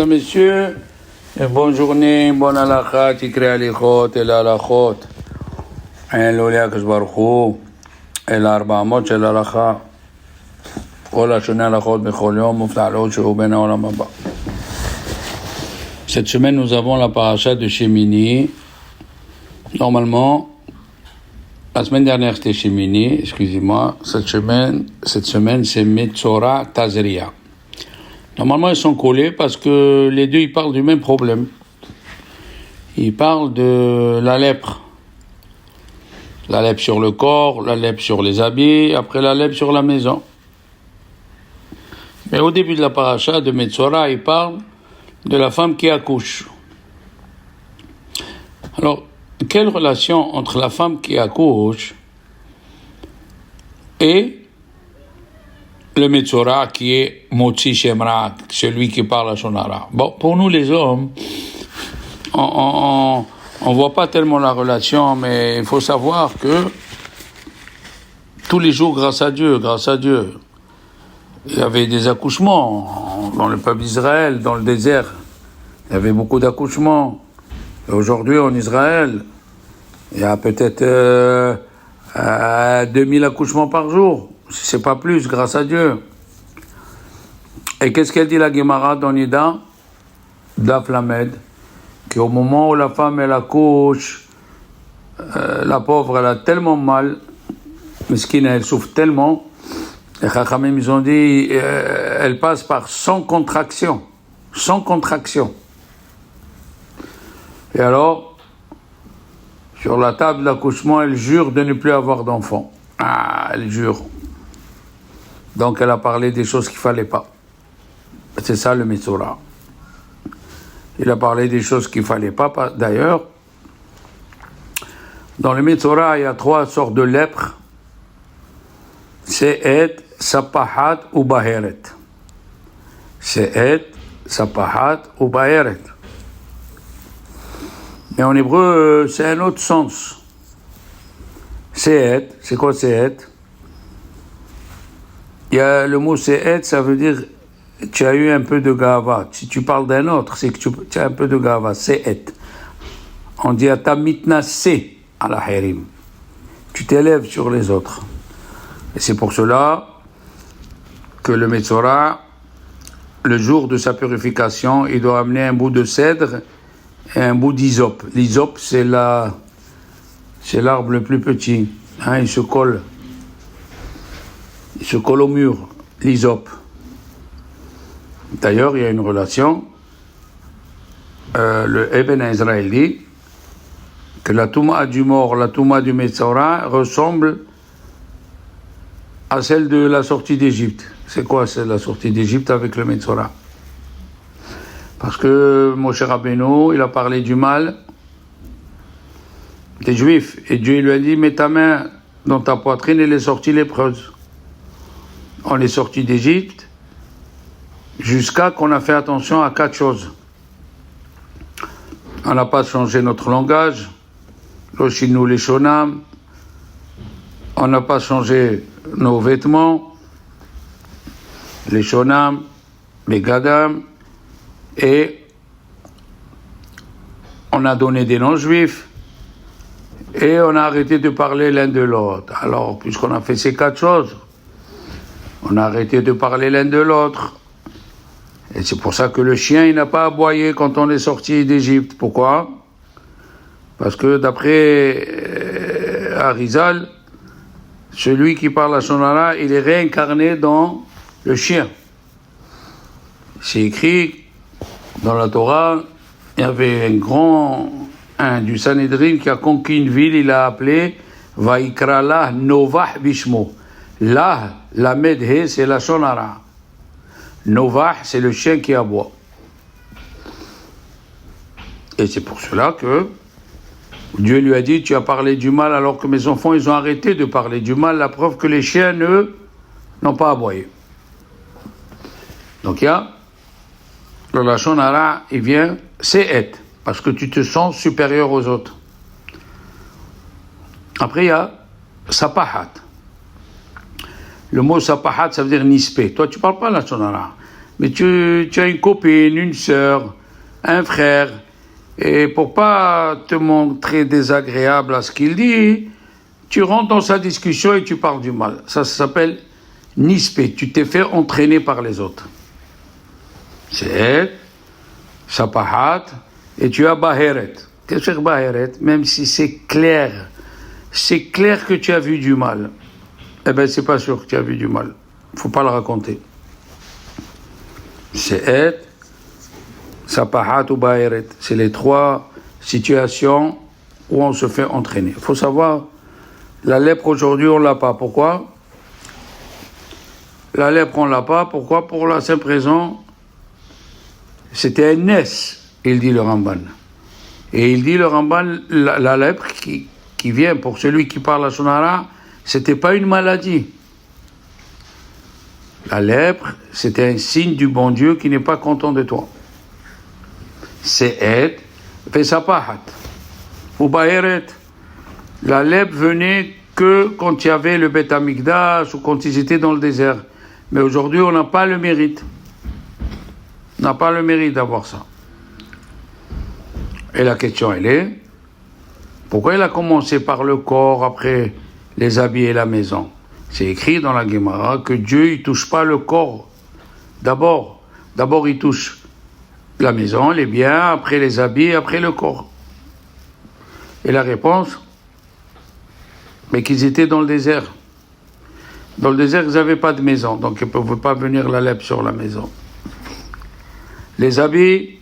Mesdames, Messieurs, bonne journée, bonne halakha, tikri alichot, el halachot. En l'olia kashbarchu, el arba'amot shel halakha. Kol hashoneh halachot bechol yom, mufta'alot shehu ben ha'olam haba. Cette semaine, nous avons la paracha de Shemini. Normalement, la semaine dernière, c'était Shemini, excusez-moi. Cette semaine, c'est Metzora Tazria. Normalement, ils sont collés parce que les deux, ils parlent du même problème. Ils parlent de la lèpre. La lèpre sur le corps, la lèpre sur les habits, après la lèpre sur la maison. Mais au début de la paracha de Metzora, il parle de la femme qui accouche. Alors, quelle relation entre la femme qui accouche et le Metzora qui est Motzi Shemra, celui qui parle à Shonara? Bon, pour nous les hommes, on voit pas tellement la relation, mais il faut savoir que tous les jours, grâce à Dieu, il y avait des accouchements dans le peuple d'Israël, dans le désert. Il y avait beaucoup d'accouchements. Et aujourd'hui, en Israël, il y a peut-être 2000 accouchements par jour. Si c'est pas plus, grâce à Dieu. Et qu'est-ce qu'elle dit la Gemara dans Nida Daf Lamed, qu'au moment où la femme elle accouche, la pauvre elle a tellement mal, mesquine elle souffre tellement, les Chachamim ils ont dit elle passe par 100 contractions. Et alors, sur la table d'accouchement, elle jure de ne plus avoir d'enfant. Elle jure. Donc elle a parlé des choses qu'il ne fallait pas. C'est ça le Metzora. Il a parlé des choses qu'il ne fallait pas. D'ailleurs, dans le Metzora, il y a 3 sortes de lèpre. Se'et, Sapahat ou Baheret. Se'et, Sapahat ou Baheret. Mais en hébreu, c'est un autre sens. Se'et, c'est quoi Se'et? Il y a le mot Se'et, ça veut dire tu as eu un peu de gava. Si tu parles d'un autre, c'est que tu as un peu de gava. Se'et. On dit ata mitnase ala harim. Tu t'élèves sur les autres. Et c'est pour cela que le Metzora, le jour de sa purification, il doit amener un bout de cèdre et un bout d'hysope. L'hysope, c'est l'arbre le plus petit. Il se colle au mur, l'hysope. D'ailleurs, il y a une relation. Le Eben Israël dit que la Touma du mort, la Touma du Metzora ressemble à celle de la sortie d'Égypte. C'est quoi la sortie d'Égypte avec le Metzora? Parce que Moshe Rabbeinu, il a parlé du mal des Juifs. Et Dieu lui a dit, mets ta main dans ta poitrine et les sorties lépreuses. On est sorti d'Égypte jusqu'à qu'on a fait attention à 4 choses. On n'a pas changé notre langage, l'Oshinu les Shonam, on n'a pas changé nos vêtements, les Shonam, les Gadam, et on a donné des noms juifs, et on a arrêté de parler l'un de l'autre. Alors, puisqu'on a fait ces 4 choses, on a arrêté de parler l'un de l'autre. Et c'est pour ça que le chien, il n'a pas aboyé quand on est sorti d'Égypte. Pourquoi? Parce que d'après Arizal, celui qui parle à Shonara, il est réincarné dans le chien. C'est écrit dans la Torah, il y avait un du Sanhedrin qui a conquis une ville, il a appelé Vaikra lah Novah Bishmo. Là, la Medhe, c'est la Shonara. Novah, c'est le chien qui aboie. Et c'est pour cela que Dieu lui a dit, tu as parlé du mal alors que mes enfants, ils ont arrêté de parler du mal, la preuve que les chiens, n'ont pas aboyé. Donc il y a, le Lashon Hara, il vient, Se'et, parce que tu te sens supérieur aux autres. Après il y a Sapahat. Le mot Sapahat, ça veut dire nispé. Toi, tu ne parles pas la Shonara. mais tu as une copine, une sœur, un frère, et pour pas te montrer désagréable à ce qu'il dit, tu rentres dans sa discussion et tu parles du mal. Ça s'appelle nispé, tu t'es fait entraîner par les autres. C'est sapahat, et tu as baheret. Qu'est-ce que c'est baheret? Même si c'est clair que tu as vu du mal, eh bien c'est pas sûr que tu as vu du mal. Faut pas le raconter. C'est sapahat ou baheret. C'est les trois situations où on se fait entraîner. Il faut savoir, la lèpre aujourd'hui on l'a pas. Pourquoi? La lèpre on l'a pas. Pourquoi? Pour la simple raison, c'était un ness, il dit le Ramban. Et il dit le Ramban, la lèpre qui vient pour celui qui parle à Shonara, c'était pas une maladie. La lèpre, c'était un signe du bon Dieu qui n'est pas content de toi. C'est Pesapahat ou Baheret. La lèpre venait que quand il y avait le Beth Amikdash ou quand ils étaient dans le désert. Mais aujourd'hui, on n'a pas le mérite. On n'a pas le mérite d'avoir ça. Et la question, elle est, pourquoi il a commencé par le corps, après les habits et la maison? C'est écrit dans la Gemara que Dieu, il touche pas le corps. D'abord, il touche la maison, les biens, après les habits, après le corps. Et la réponse, mais qu'ils étaient dans le désert. Dans le désert, ils n'avaient pas de maison, donc ils ne pouvaient pas venir la lèpre sur la maison. Les habits,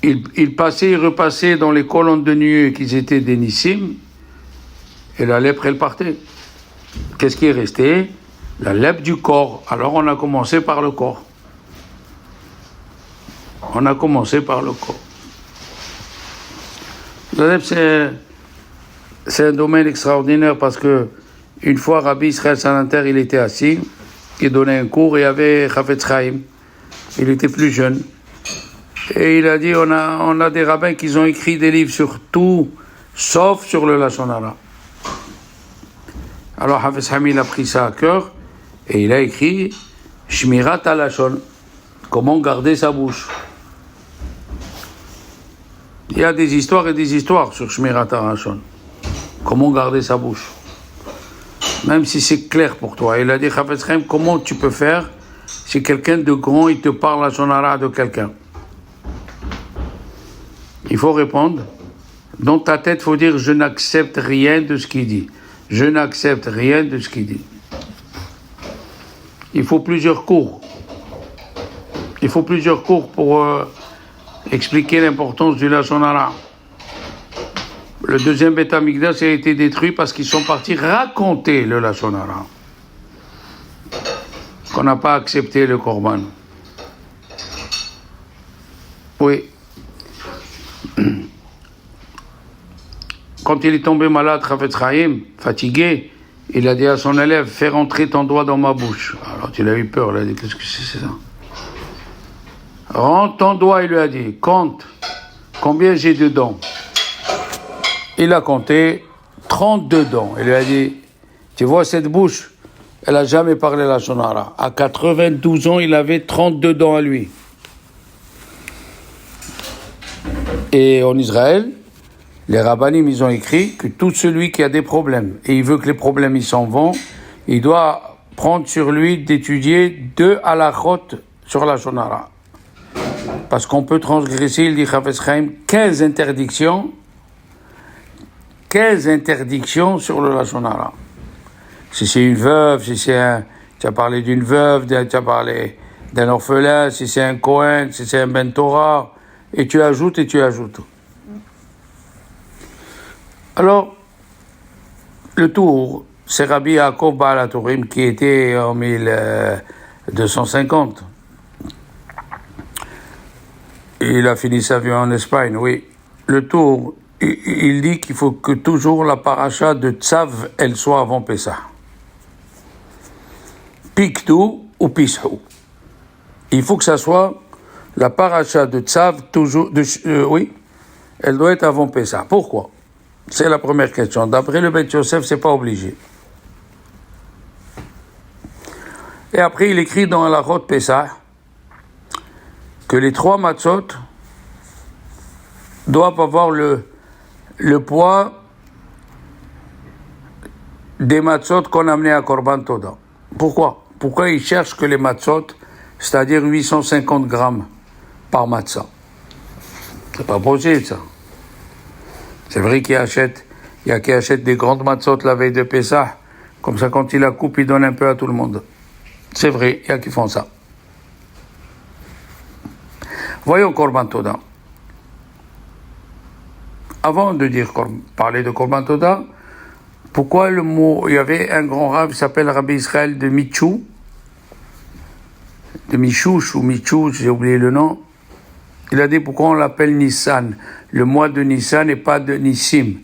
ils passaient et repassaient dans les colonnes de nuée qu'ils étaient des Nissim, et la lèpre, elle partait. Qu'est-ce qui est resté? La lèpre du corps. Alors on a commencé par le corps. La lèpre, c'est un domaine extraordinaire parce que une fois, Rabbi Israël Salanter, il était assis, il donnait un cours et il y avait Chafetz Chaim. Il était plus jeune. Et il a dit, on a des rabbins qui ont écrit des livres sur tout, sauf sur le Lashon Hara. Alors Chafetz Chaim, il a pris ça à cœur et il a écrit Shmirat HaLashon, comment garder sa bouche. Il y a des histoires et des histoires sur Shmirat HaLashon, comment garder sa bouche. Même si c'est clair pour toi. Il a dit, Chafetz Chaim, comment tu peux faire si quelqu'un de grand, il te parle à son hara de quelqu'un? Il faut répondre. Dans ta tête, il faut dire, je n'accepte rien de ce qu'il dit. Je n'accepte rien de ce qu'il dit. Il faut plusieurs cours. Pour expliquer l'importance du Lashon Hara. Le deuxième Beth Amikdash a été détruit parce qu'ils sont partis raconter le Lashon Hara. Qu'on n'a pas accepté le Korban. Oui. Quand il est tombé malade, Chafetz Chaim, fatigué, il a dit à son élève, fais rentrer ton doigt dans ma bouche. Alors il a eu peur, il a dit, qu'est-ce que c'est ça? Rentre ton doigt, il lui a dit, compte, combien j'ai de dents? Il a compté 32 dents. Il lui a dit, tu vois cette bouche, elle n'a jamais parlé la Lashon Hara. À 92 ans, il avait 32 dents à lui. Et en Israël, les rabbinim, ils ont écrit que tout celui qui a des problèmes, et il veut que les problèmes ils s'en vont, il doit prendre sur lui d'étudier 2 halachot sur la Lashon Hara. Parce qu'on peut transgresser, il dit Chafetz Chaim, 15 interdictions sur le Lashon Hara. Si c'est une veuve, tu as parlé d'une veuve, tu as parlé d'un orphelin, si c'est un Kohen, si c'est un Ben Torah, et tu ajoutes. Alors, le tour, c'est Rabbi Yaakov Baal HaTurim qui était en 1250. Il a fini sa vie en Espagne, oui. Le tour, il dit qu'il faut que toujours la paracha de Tzav, elle soit avant Pessah. Piktu ou Pishu. Il faut que ça soit la paracha de Tzav, toujours, oui, elle doit être avant Pessah. Pourquoi? C'est la première question. D'après le Beth Yosef, c'est pas obligé. Et après, il écrit dans la Rote Pessah, que les 3 matzot doivent avoir le poids des matzot qu'on a amenés à Korban Toda. Pourquoi? Pourquoi ils cherchent que les matzot, c'est-à-dire 850 grammes par matzah? C'est pas possible, ça. C'est vrai qu'il y a qui achètent des grandes matzot la veille de Pessah, comme ça quand il la coupe, il donne un peu à tout le monde. C'est vrai, il y a qui font ça. Voyons Korban Toda. Avant de parler de Korban Toda, pourquoi le mot, il y avait un grand rav qui s'appelle Rabbi Israël de Michou, de Michouch ou Michou, j'ai oublié le nom. Il a dit pourquoi on l'appelle Nissan. Le mois de Nissan et pas de Nissim.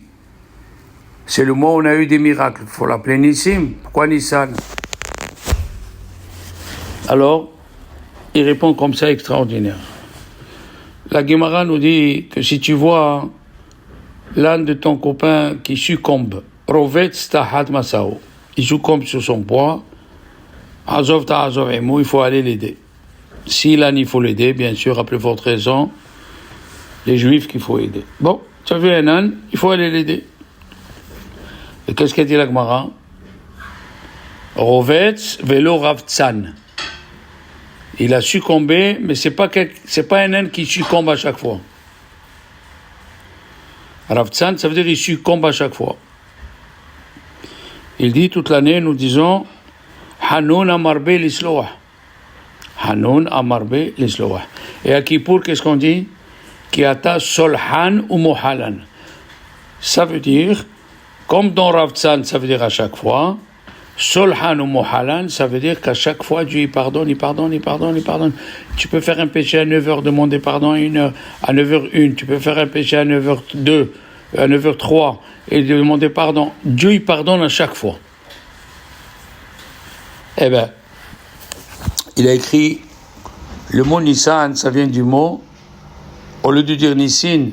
C'est le mois où on a eu des miracles. Il faut l'appeler Nissim. Pourquoi Nissan? Alors, il répond comme ça, extraordinaire. La Gemara nous dit que si tu vois l'âne de ton copain qui succombe, Rovetz tahat masao, il succombe sur son poids, Azov ta'azov emo, il faut aller l'aider. Si l'âne, il faut l'aider, bien sûr, à plus forte raison, les Juifs qu'il faut aider. Bon, tu as vu un âne, il faut aller l'aider. Et qu'est-ce qu'a dit la Gemara? Rovetz velo ravtsan. Il a succombé, mais c'est pas un âne qui succombe à chaque fois. Ravtsan, ça veut dire qu'il succombe à chaque fois. Il dit toute l'année, nous disons Hanun amarbe l'isloah. Hanun amarbe l'isloah. Et à Kippour, qu'est-ce qu'on dit? Kiata solhan ou mohalan. Ça veut dire, comme dans Ravtsan, ça veut dire à chaque fois, solhan ou mohalan, ça veut dire qu'à chaque fois, Dieu il pardonne. Tu peux faire un péché à 9h, demander pardon à 1h, à 9h01. Tu peux faire un péché à 9h02, à 9h03, et demander pardon. Dieu il pardonne à chaque fois. Eh bien, il a écrit le mot Nissan, ça vient du mot, au lieu de dire Nissin,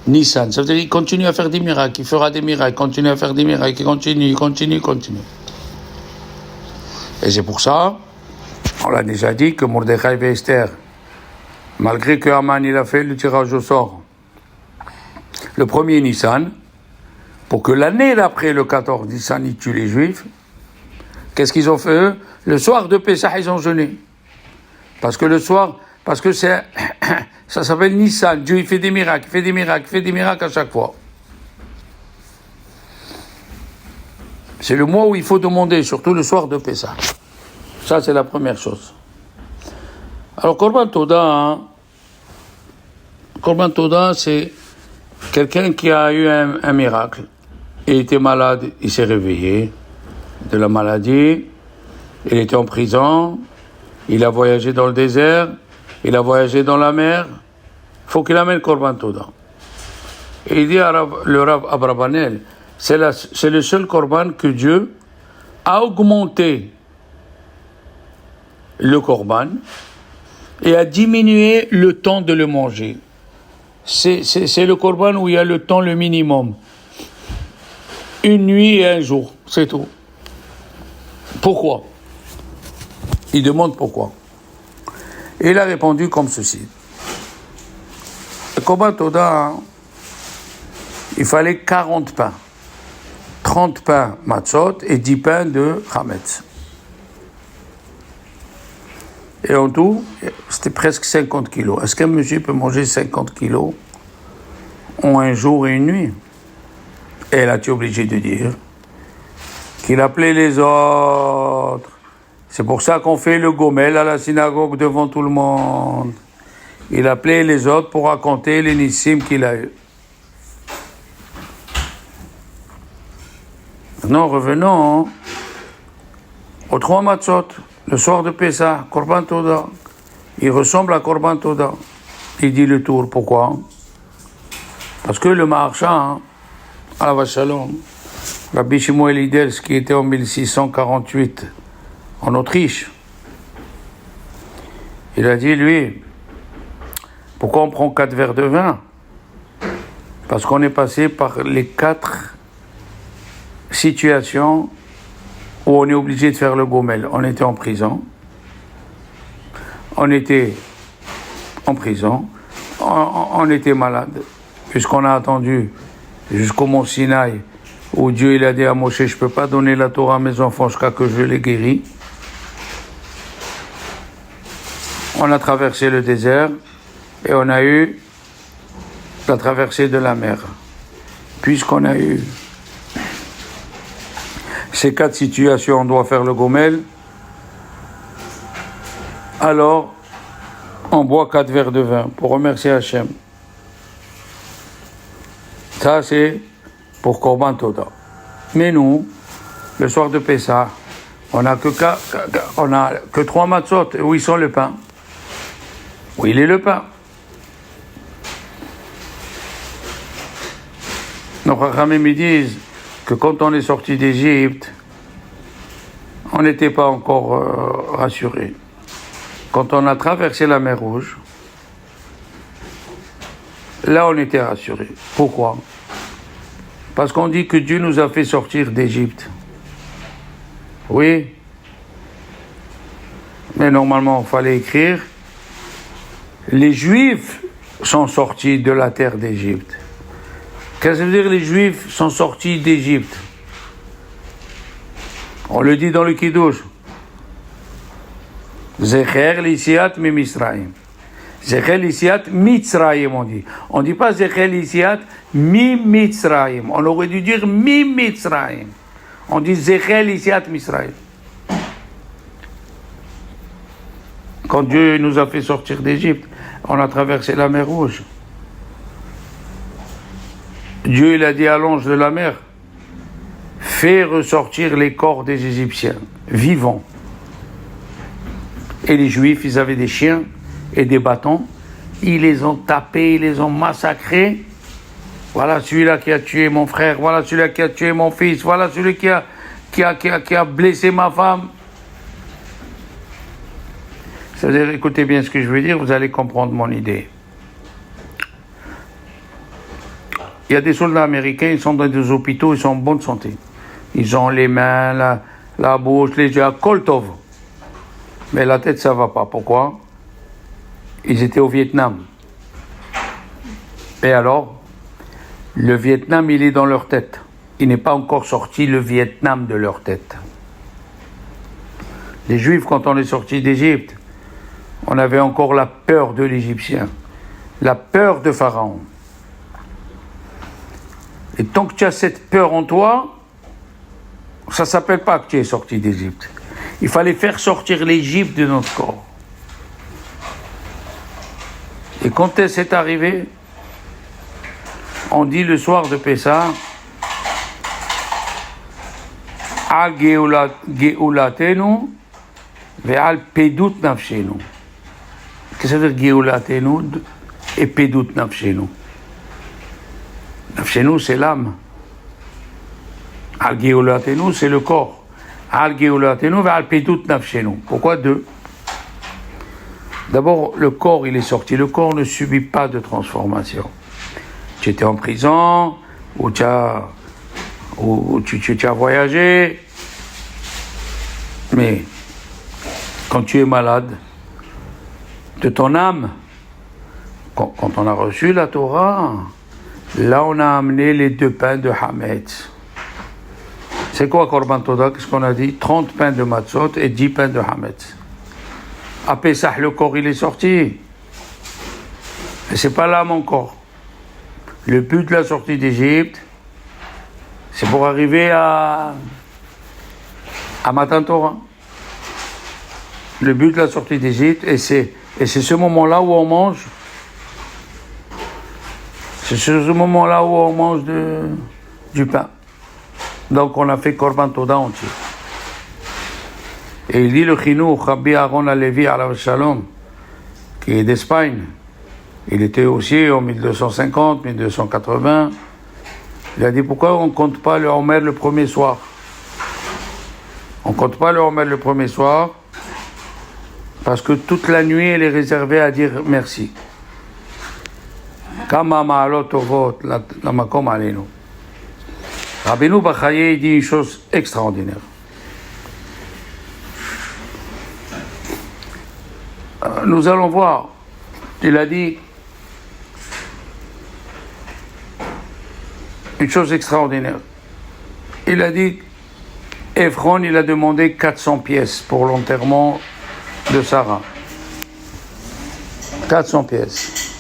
Nissan. Ça veut dire qu'il continue à faire des miracles, il fera des miracles, continue à faire des miracles, il continue. Et c'est pour ça, on l'a déjà dit, que Mordechai et Esther, malgré que Haman il a fait le tirage au sort, le premier Nissan, pour que l'année d'après le 14 Nissan, ils tuent les Juifs, qu'est-ce qu'ils ont fait eux? Le soir de Pessah, ils ont jeûné. Parce que ça s'appelle Nissan. Dieu, il fait des miracles à chaque fois. C'est le mois où il faut demander, surtout le soir de Pessah. Ça, c'est la première chose. Alors, Korban Toda, c'est quelqu'un qui a eu un miracle. Il était malade, il s'est réveillé de la maladie. Il était en prison. Il a voyagé dans le désert. Il a voyagé dans la mer. Il faut qu'il amène Korban Toda. Et il dit à le Rav Abrabanel, c'est le seul Korban que Dieu a augmenté le Korban et a diminué le temps de le manger. C'est le Korban où il y a le temps le minimum. Une nuit et un jour, c'est tout. Pourquoi? Il demande pourquoi. Et il a répondu comme ceci. Le Korban Toda, il fallait 40 pains. 30 pains matzot et 10 pains de chametz. Et en tout, c'était presque 50 kilos. Est-ce qu'un monsieur peut manger 50 kilos en un jour et une nuit? Et là, tu es obligé de dire qu'il appelait les autres. C'est pour ça qu'on fait le gomel à la synagogue devant tout le monde. Il appelait les autres pour raconter les nissim qu'il a eu. Maintenant, revenons aux 3 matzot, le soir de Pessah, Korban Toda. Il ressemble à Korban Toda. Il dit le tour. Pourquoi? Parce que le marchand, à la Vachalom, Rabbi Shmuel Idels, qui était en 1648 en Autriche, il a dit, lui, pourquoi on prend 4 verres de vin? Parce qu'on est passé par les 4 situations où on est obligé de faire le gomel. On était en prison, on était en prison, on était malade, puisqu'on a attendu jusqu'au mont Sinaï, où Dieu il a dit à Moshe, je ne peux pas donner la Torah à mes enfants jusqu'à que je les guéris. On a traversé le désert et on a eu la traversée de la mer. Puisqu'on a eu ces 4 situations, on doit faire le gomel, alors on boit 4 verres de vin pour remercier Hachem. Ça c'est pour Korban Toda. Mais nous, le soir de Pessah, on n'a que 3 matzot. Où ils sont le pain? Où il est le pain? Nos Chachamim me disent que quand on est sorti d'Égypte, on n'était pas encore rassuré. Quand on a traversé la mer Rouge, là on était rassuré. Pourquoi? Parce qu'on dit que Dieu nous a fait sortir d'Égypte. Oui. Mais normalement, il fallait écrire les Juifs sont sortis de la terre d'Égypte. Qu'est-ce que ça veut dire les Juifs sont sortis d'Égypte? On le dit dans le Kiddush. Zecher l'Isiat mi Misraïm. Zecher l'Isiat Mitzraïm, on dit. On ne dit pas Zecher l'Isiat mi Mitzraïm. On aurait dû dire mi Mitzraïm. On dit Zecher l'Isiat Misraïm. Quand Dieu nous a fait sortir d'Égypte, on a traversé la mer Rouge. Dieu il a dit à l'ange de la mer, fais ressortir les corps des Égyptiens, vivants. Et les Juifs, ils avaient des chiens et des bâtons. Ils les ont tapés, ils les ont massacrés. Voilà celui-là qui a tué mon frère, voilà celui-là qui a tué mon fils, voilà celui qui a blessé ma femme. C'est-à-dire, écoutez bien ce que je veux dire, vous allez comprendre mon idée. Il y a des soldats américains, ils sont dans des hôpitaux, ils sont en bonne santé. Ils ont les mains, la bouche, les yeux, koltov. Mais la tête, ça va pas. Pourquoi? Ils étaient au Vietnam. Et alors, le Vietnam, il est dans leur tête. Il n'est pas encore sorti le Vietnam de leur tête. Les Juifs, quand on est sorti d'Égypte, on avait encore la peur de l'Égyptien, la peur de Pharaon. Et tant que tu as cette peur en toi, ça ne s'appelle pas que tu es sorti d'Égypte. Il fallait faire sortir l'Égypte de notre corps. Et quand c'est arrivé, on dit le soir de Pessah, Al Geulatenu ve'al Pedut Nafshenu. Qu'est-ce que ça veut dire Geulatenu et Pedut Nafshenu? Nafshenu, c'est l'âme. Al Geulatenu, c'est le corps. Al Geulatenu ve'al Pedut Nafshenu. Pourquoi 2? D'abord, le corps, il est sorti. Le corps ne subit pas de transformation. Tu étais en prison, ou tu as voyagé, mais quand tu es malade de ton âme, quand on a reçu la Torah, là on a amené les 2 pains de Hametz. C'est quoi Korban Toda? Qu'est-ce qu'on a dit? 30 pains de Matzot et 10 pains de Hametz. À Pessah, le corps il est sorti, mais c'est pas l'âme encore. Le but de la sortie d'Égypte, c'est pour arriver à Matan Torah. Le but de la sortie d'Égypte, et c'est ce moment-là où on mange. C'est ce moment-là où on mange du pain. Donc on a fait Korban Toda entier. Et il dit le Chinou, Rabbi Aaron Alevi alav Shalom, qui est d'Espagne. Il était aussi en 1250, 1280. Il a dit pourquoi on ne compte pas le Homer le premier soir? On ne compte pas le Homer le premier soir parce que toute la nuit elle est réservée à dire merci. Kama ma'alot tovot la makom aleinu. Rabbeinu Bachaye dit une chose extraordinaire. Nous allons voir il a dit une chose extraordinaire. Il a dit, Ephron, il a demandé 400 pièces pour l'enterrement de Sarah. 400 pièces.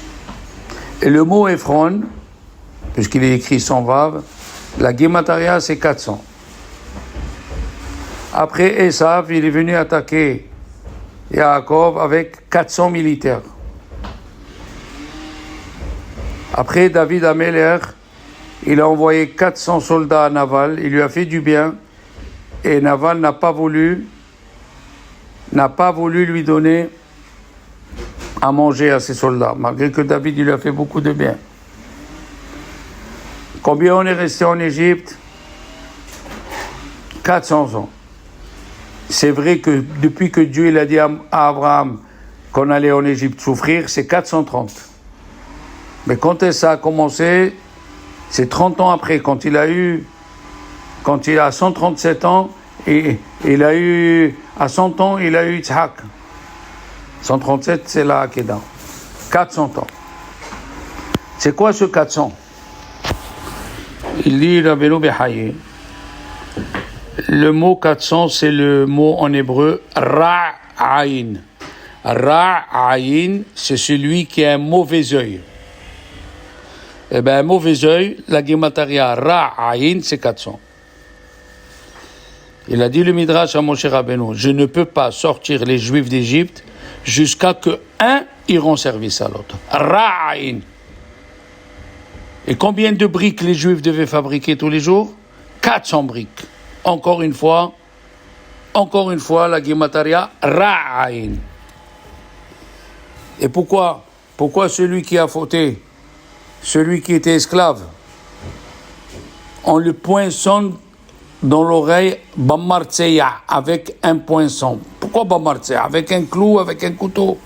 Et le mot Ephron, puisqu'il est écrit sans vav, la Guémataria c'est 400. Après Esav, il est venu attaquer Yaakov avec 400 militaires. Après David Améler, il a envoyé 400 soldats à Naval, il lui a fait du bien, et Naval n'a pas voulu lui donner à manger à ses soldats, malgré que David il lui a fait beaucoup de bien. Combien on est resté en Égypte? 400 ans. C'est vrai que depuis que Dieu il a dit à Abraham qu'on allait en Égypte souffrir, c'est 430. Mais quand ça a commencé, c'est 30 ans après, quand il a 137 ans, et il a eu, à 100 ans, il a eu Yitzhak. 137, c'est la Hakeda. 400 ans. C'est quoi ce 400? Il dit, Rabbeinu Behaye, le mot 400, c'est le mot en hébreu Ra'ayin. Ra'ayin, c'est celui qui a un mauvais œil. Eh bien, un mauvais œil, la Guémataria Ra'ayin, c'est 400. Il a dit le Midrash à Moshe Rabbeinu, je ne peux pas sortir les Juifs d'Égypte jusqu'à que un y rend service à l'autre. Ra'ayin. Et combien de briques les Juifs devaient fabriquer tous les jours? 400 briques. Encore une fois, la Guémataria Ra'ayin. Et pourquoi celui qui a fauté, celui qui était esclave, on le poinçonne dans l'oreille Bamartseya, avec un poinçon. Pourquoi Bamartseya? Avec un clou, avec un couteau.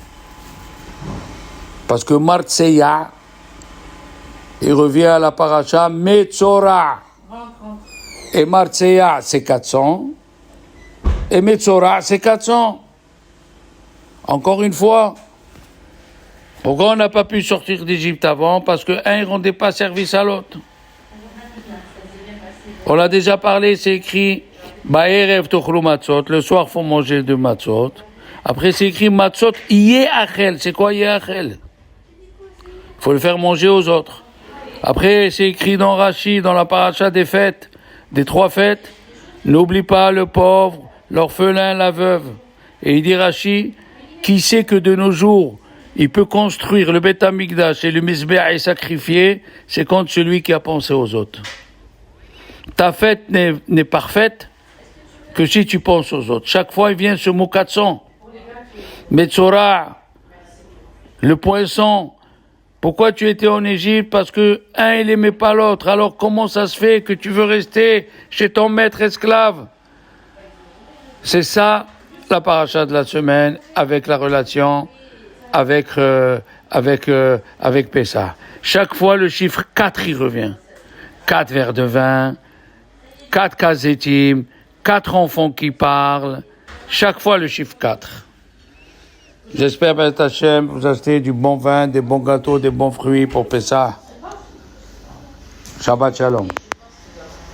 Parce que Martseya, il revient à la paracha Metzora. Et Martseya, c'est 400. Et Metzora, c'est 400. Encore une fois, pourquoi on n'a pas pu sortir d'Égypte avant? Parce qu'un ne rendait pas service à l'autre. On l'a déjà parlé, c'est écrit Ba'erev tochlu matzot, le soir faut manger de matzot. Après c'est écrit matzot yeachel, c'est quoi yeachel? Il faut le faire manger aux autres. Après c'est écrit dans Rashi, dans la paracha des fêtes, des 3 fêtes, n'oublie pas le pauvre, l'orphelin, la veuve. Et il dit Rashi, qui sait que de nos jours, il peut construire le Beth Amikdash et le Mizbeach et sacrifier, c'est contre celui qui a pensé aux autres. Ta fête n'est parfaite que si tu penses aux autres. Chaque fois, il vient ce mot 400. Metzora, le poinçon. Pourquoi tu étais en Égypte? Parce que un, il n'aimait pas l'autre. Alors comment ça se fait que tu veux rester chez ton maître esclave? C'est ça la paracha de la semaine avec la relation avec Pessah. Chaque fois, le chiffre 4 y revient. 4 verres de vin, 4 kazetim, 4 enfants qui parlent, chaque fois le chiffre 4. J'espère, B'ezrat Hashem, vous achetez du bon vin, des bons gâteaux, des bons fruits pour Pessah. Shabbat Shalom.